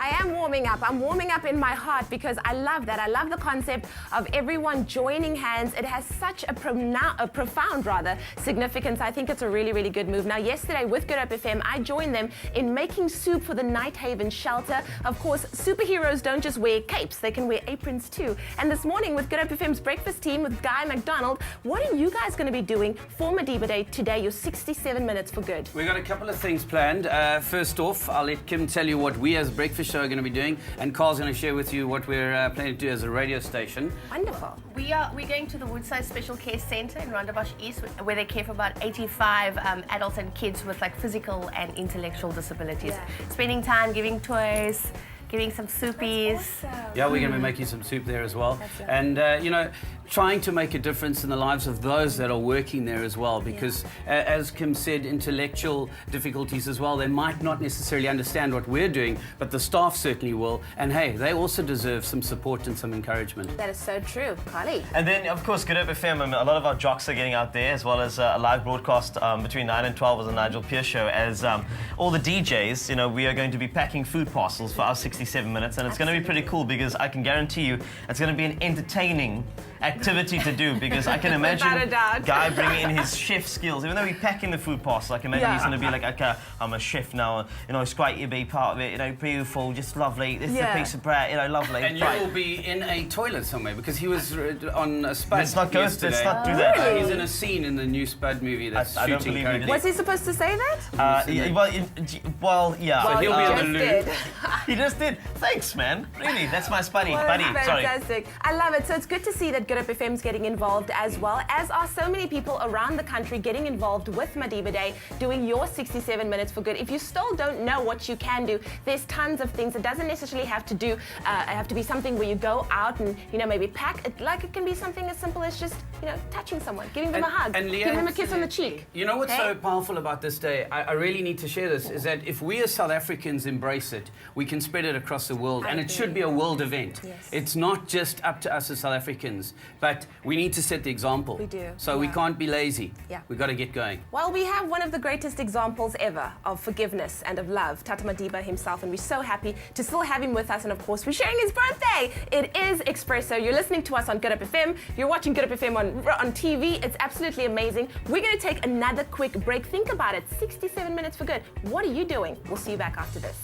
I am warming up. I'm warming up in my heart because I love that. I love the concept of everyone joining hands. It has such a profound significance. I think it's a really, really good move. Now, yesterday with Good Hope FM, I joined them in making soup for the Night Haven shelter. Of course, superheroes don't just wear capes, they can wear aprons too. And this morning with Good Hope FM's breakfast team with Guy McDonald, what are you guys going to be doing for Madiba Day today, your 67 minutes for good? We've got a couple of things planned. First off, I'll let Kim tell you what we as Breakfast Show are going to be doing, and Carl's going to share with you what we're planning to do as a radio station. Wonderful. We're going to the Woodside Special Care Centre in Rondebosch East, where they care for about 85 adults and kids with like physical and intellectual disabilities. Yeah. Spending time giving toys, giving some soupies. Awesome. Yeah, we're going to be making some soup there as well. And, trying to make a difference in the lives of those that are working there as well, because as Kim said, intellectual difficulties as well. They might not necessarily understand what we're doing, but the staff certainly will. And hey, they also deserve some support and some encouragement. That is so true. Carly? And then, of course, Good Hope FM, a lot of our jocks are getting out there, as well as a live broadcast between 9 and 12 with the Nigel Pearce Show. As all the DJs, we are going to be packing food parcels for our 67 minutes, and it's going to be pretty cool because I can guarantee you it's going to be an entertaining activity to do, because I can imagine Guy bringing in his chef skills. Even though we pack in the food parcel, I can imagine he's going to be like, okay, I'm a chef now, it's great to be part of it, beautiful, just lovely, this is a piece of bread, lovely. And you will be in a toilet somewhere, because he was on a Spud Let's not do that. Really? He's in a scene in the new Spud movie that's I don't shooting believe currently. Was he supposed to say that? Well, yeah. So he'll be on the loo. Did. He just did. Thanks, man. Really, that's my buddy. Sorry. Fantastic. I love it. So it's good to see that Good Hope FM's getting involved as well, as are so many people around the country getting involved with Madiba Day, doing your 67 minutes for good. If you still don't know what you can do, there's tons of things. It doesn't necessarily have to be something where you go out and maybe pack. It can be something as simple as just touching someone, giving them a hug, and Leanne, giving them a kiss on the cheek. You know what's so powerful about this day? I really need to share this, is that if we as South Africans embrace it, we can spread it across the world, and it should be a world event. Yes. It's not just up to us as South Africans, but we need to set the example. We do. So we can't be lazy. Yeah. We've got to get going. Well, we have one of the greatest examples ever of forgiveness and of love, Tata Madiba himself, and we're so happy to still have him with us. And of course, we're sharing his birthday. It is Expresso. You're listening to us on Good Hope FM. You're watching Good Hope FM on TV. It's absolutely amazing. We're going to take another quick break. Think about it. 67 minutes for good. What are you doing? We'll see you back after this.